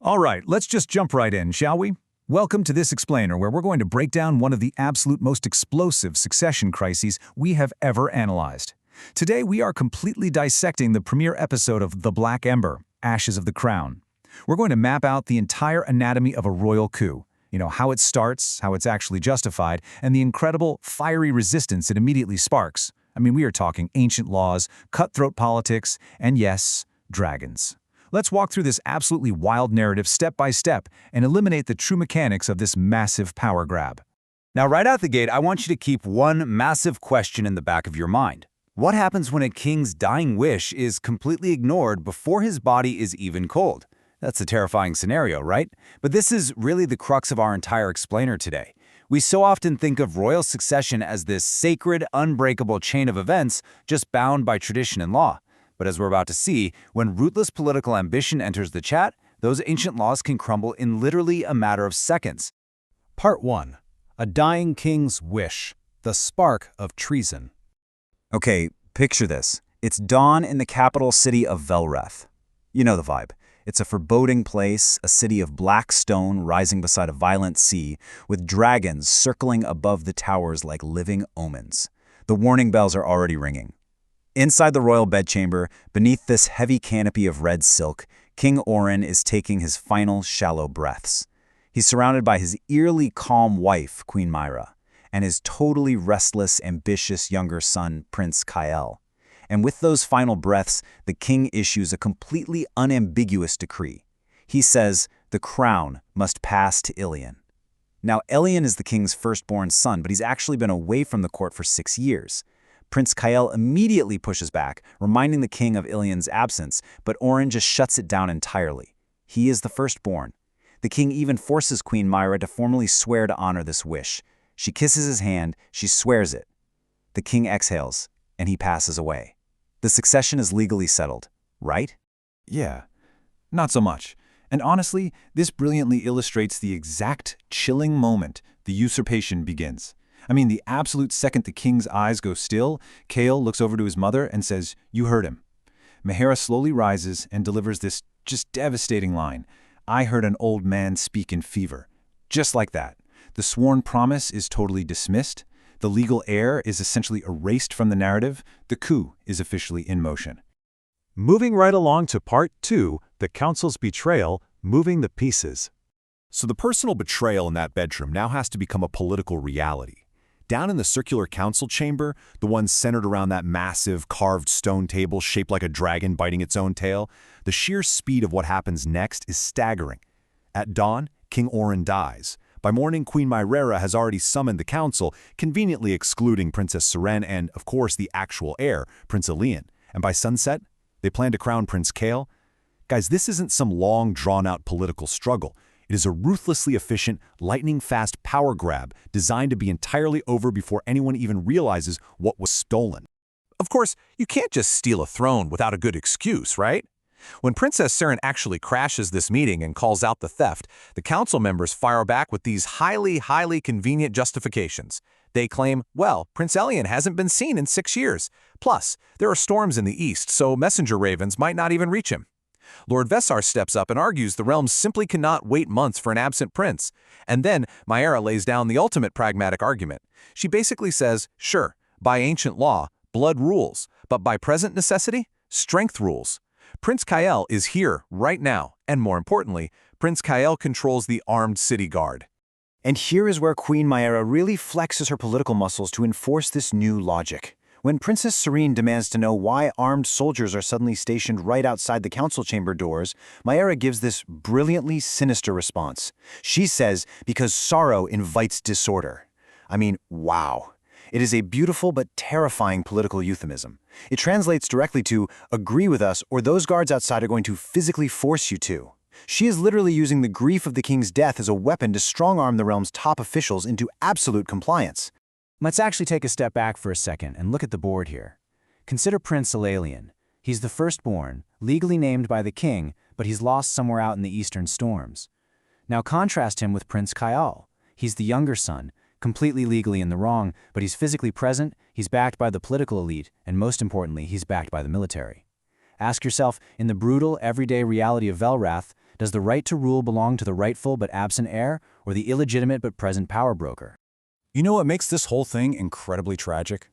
All right, let's just jump right in, shall we? Welcome to this explainer where we're going to break down one of the absolute most explosive succession crises we have ever analyzed. Today we are completely dissecting the premiere episode of The Black Ember, Ashes of the Crown. We're going to map out the entire anatomy of a royal coup, how it starts, how it's actually justified, and the incredible, fiery resistance it immediately sparks. We are talking ancient laws, cutthroat politics, and yes, dragons. Let's walk through this absolutely wild narrative step by step and eliminate the true mechanics of this massive power grab. Now, right out the gate, I want you to keep one massive question in the back of your mind. What happens when a king's dying wish is completely ignored before his body is even cold? That's a terrifying scenario, right? But this is really the crux of our entire explainer today. We so often think of royal succession as this sacred, unbreakable chain of events just bound by tradition and law. But as we're about to see, when rootless political ambition enters the chat, those ancient laws can crumble in literally a matter of seconds. Part 1. A Dying King's Wish, the Spark of Treason. Okay, picture this. It's dawn in the capital city of Velrath. You know the vibe. It's a foreboding place, a city of black stone rising beside a violent sea, with dragons circling above the towers like living omens. The warning bells are already ringing. Inside the royal bedchamber, beneath this heavy canopy of red silk, King Auren is taking his final shallow breaths. He's surrounded by his eerily calm wife, Queen Maera, and his totally restless, ambitious younger son, Prince Kael. And with those final breaths, the king issues a completely unambiguous decree. He says, the crown must pass to Elian. Now, Elian is the king's firstborn son, but he's actually been away from the court for 6 years. Prince Kael immediately pushes back, reminding the king of Elian's absence, but Auren just shuts it down entirely. He is the firstborn. The king even forces Queen Maera to formally swear to honor this wish. She kisses his hand, she swears it. The king exhales, and he passes away. The succession is legally settled, right? Yeah, not so much. And honestly, this brilliantly illustrates the exact chilling moment the usurpation begins. The absolute second the king's eyes go still, Kael looks over to his mother and says, "You heard him." Maera slowly rises and delivers this just devastating line. "I heard an old man speak in fever." Just like that. The sworn promise is totally dismissed. The legal heir is essentially erased from the narrative. The coup is officially in motion. Moving right along to Part 2, the council's betrayal, moving the pieces. So the personal betrayal in that bedroom now has to become a political reality. Down in the circular council chamber, the one centered around that massive carved stone table shaped like a dragon biting its own tail, the sheer speed of what happens next is staggering. At dawn, King Auren dies. By morning, Queen Maera has already summoned the council, conveniently excluding Princess Seren and, of course, the actual heir, Prince Elian. And by sunset, they plan to crown Prince Kael. Guys, this isn't some long, drawn-out political struggle. It is a ruthlessly efficient, lightning-fast power grab designed to be entirely over before anyone even realizes what was stolen. Of course, you can't just steal a throne without a good excuse, right? When Princess Seren actually crashes this meeting and calls out the theft, the council members fire back with these highly convenient justifications. They claim, well, Prince Elian hasn't been seen in 6 years. Plus, there are storms in the east, so messenger ravens might not even reach him. Lord Vessar steps up and argues the realm simply cannot wait months for an absent prince. And then Maera lays down the ultimate pragmatic argument. She basically says, sure, by ancient law, blood rules, but by present necessity, strength rules. Prince Kael is here right now, and more importantly, Prince Kael controls the armed city guard. And here is where Queen Maera really flexes her political muscles to enforce this new logic. When Princess Seren demands to know why armed soldiers are suddenly stationed right outside the council chamber doors, Maera gives this brilliantly sinister response. She says, because sorrow invites disorder. Wow. It is a beautiful but terrifying political euphemism. It translates directly to, agree with us or those guards outside are going to physically force you to. She is literally using the grief of the king's death as a weapon to strong-arm the realm's top officials into absolute compliance. Let's actually take a step back for a second and look at the board here. Consider Prince Elian. He's the firstborn, legally named by the king, but he's lost somewhere out in the eastern storms. Now contrast him with Prince Kael. He's the younger son, completely legally in the wrong, but he's physically present, he's backed by the political elite, and most importantly, he's backed by the military. Ask yourself, in the brutal, everyday reality of Velrath, Does the right to rule belong to the rightful but absent heir, or the illegitimate but present power broker? You know what makes this whole thing incredibly tragic?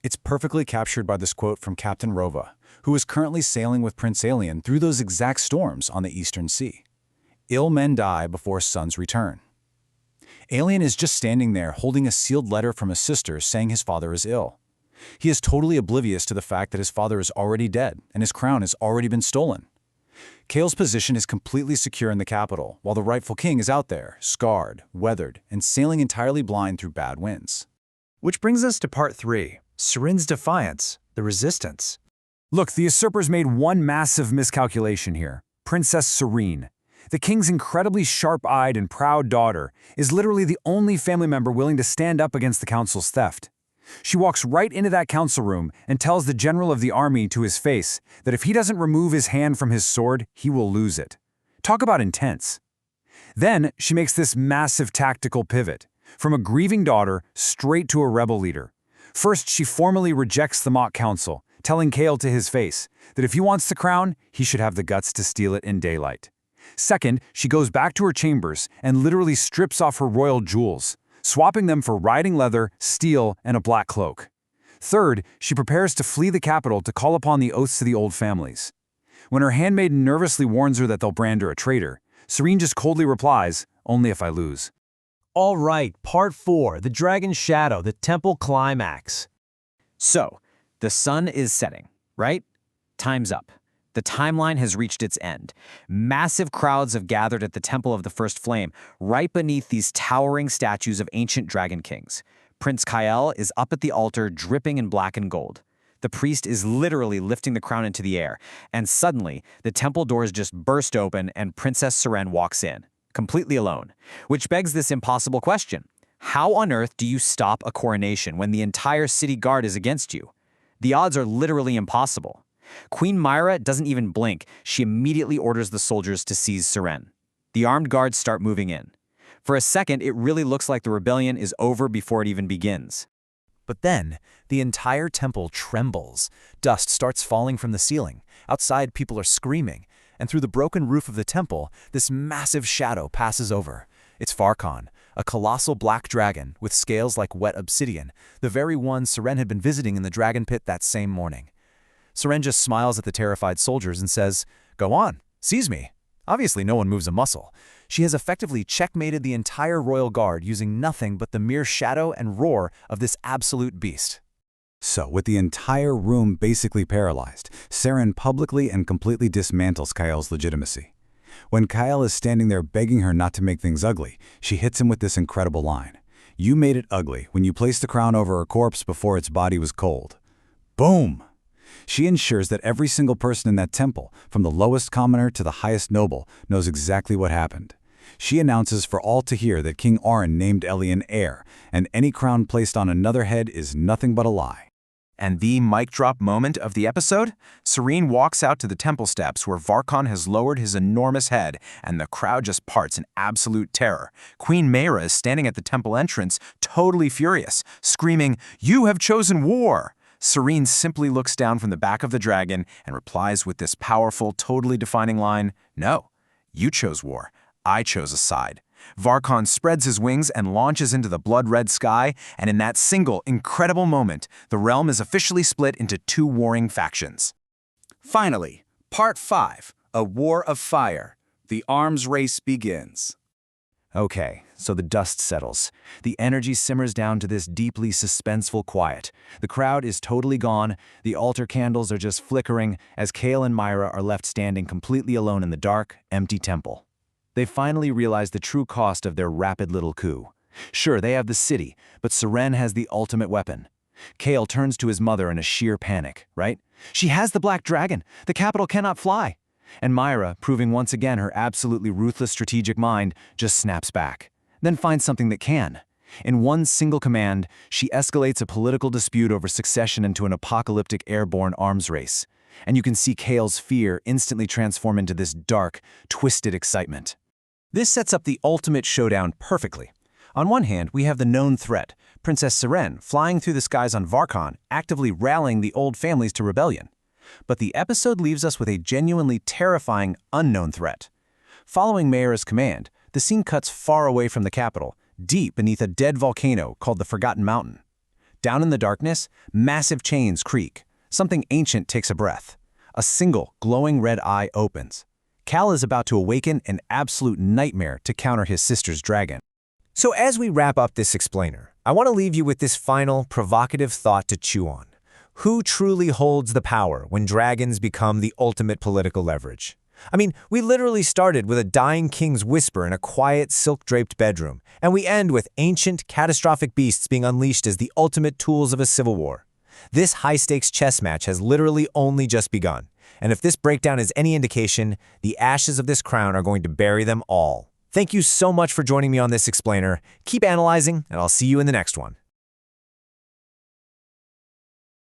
It's perfectly captured by this quote from Captain Rova, who is currently sailing with Prince Elian through those exact storms on the Eastern Sea. Ill men die before sons return. Elian is just standing there holding a sealed letter from his sister saying his father is ill. He is totally oblivious to the fact that his father is already dead and his crown has already been stolen. Kael's position is completely secure in the capital, while the rightful king is out there, scarred, weathered, and sailing entirely blind through bad winds. Which brings us to part 3, Seren's defiance, the resistance. Look, the usurpers made one massive miscalculation here. Princess Seren, the king's incredibly sharp-eyed and proud daughter, is literally the only family member willing to stand up against the council's theft. She walks right into that council room and tells the general of the army to his face that if he doesn't remove his hand from his sword, he will lose it. Talk about intense. Then she makes this massive tactical pivot, from a grieving daughter straight to a rebel leader. First, she formally rejects the mock council, telling Kael to his face that if he wants the crown, he should have the guts to steal it in daylight. Second, she goes back to her chambers and literally strips off her royal jewels, swapping them for riding leather, steel, and a black cloak. Third, she prepares to flee the capital to call upon the oaths of the old families. When her handmaiden nervously warns her that they'll brand her a traitor, Seren just coldly replies, "Only if I lose." All right, part 4, the Dragon's Shadow, the Temple Climax. So, the sun is setting, right? Time's up. The timeline has reached its end. Massive crowds have gathered at the Temple of the First Flame, right beneath these towering statues of ancient dragon kings. Prince Kael is up at the altar, dripping in black and gold. The priest is literally lifting the crown into the air, and suddenly, the temple doors just burst open and Princess Seren walks in, completely alone. Which begs this impossible question. How on earth do you stop a coronation when the entire city guard is against you? The odds are literally impossible. Queen Maera doesn't even blink. She immediately orders the soldiers to seize Seren. The armed guards start moving in. For a second, it really looks like the rebellion is over before it even begins. But then, the entire temple trembles. Dust starts falling from the ceiling. Outside, people are screaming. And through the broken roof of the temple, this massive shadow passes over. It's Varkon, a colossal black dragon with scales like wet obsidian, the very one Seren had been visiting in the dragon pit that same morning. Seren just smiles at the terrified soldiers and says, "Go on, seize me." Obviously, no one moves a muscle. She has effectively checkmated the entire royal guard using nothing but the mere shadow and roar of this absolute beast. So, with the entire room basically paralyzed, Seren publicly and completely dismantles Kael's legitimacy. When Kael is standing there begging her not to make things ugly, she hits him with this incredible line. "You made it ugly when you placed the crown over a corpse before its body was cold." Boom! She ensures that every single person in that temple, from the lowest commoner to the highest noble, knows exactly what happened. She announces for all to hear that King Auren named Elian heir, and any crown placed on another head is nothing but a lie. And the mic drop moment of the episode? Seren walks out to the temple steps where Varkon has lowered his enormous head, and the crowd just parts in absolute terror. Queen Maera is standing at the temple entrance, totally furious, screaming, "You have chosen war!" Seren simply looks down from the back of the dragon and replies with this powerful, totally defining line, "No, you chose war. I chose a side." Varkon spreads his wings and launches into the blood-red sky, and in that single, incredible moment, the realm is officially split into two warring factions. Finally, Part 5, A War of Fire. The arms race begins. Okay, so the dust settles. The energy simmers down to this deeply suspenseful quiet. The crowd is totally gone. The altar candles are just flickering as Kael and Maera are left standing completely alone in the dark, empty temple. They finally realize the true cost of their rapid little coup. Sure, they have the city, but Seren has the ultimate weapon. Kael turns to his mother in a sheer panic, right? She has the black dragon. The capital cannot fly. And Maera, proving once again her absolutely ruthless strategic mind, just snaps back. Then finds something that can. In one single command, she escalates a political dispute over succession into an apocalyptic airborne arms race. And you can see Kael's fear instantly transform into this dark, twisted excitement. This sets up the ultimate showdown perfectly. On one hand, we have the known threat, Princess Seren flying through the skies on Varkon, actively rallying the old families to rebellion. But the episode leaves us with a genuinely terrifying, unknown threat. Following Maera's command, the scene cuts far away from the capital, deep beneath a dead volcano called the Forgotten Mountain. Down in the darkness, massive chains creak. Something ancient takes a breath. A single, glowing red eye opens. Kael is about to awaken an absolute nightmare to counter his sister's dragon. So as we wrap up this explainer, I want to leave you with this final, provocative thought to chew on. Who truly holds the power when dragons become the ultimate political leverage? I mean, we literally started with a dying king's whisper in a quiet, silk-draped bedroom, and we end with ancient, catastrophic beasts being unleashed as the ultimate tools of a civil war. This high-stakes chess match has literally only just begun, and if this breakdown is any indication, the ashes of this crown are going to bury them all. Thank you so much for joining me on this explainer. Keep analyzing, and I'll see you in the next one.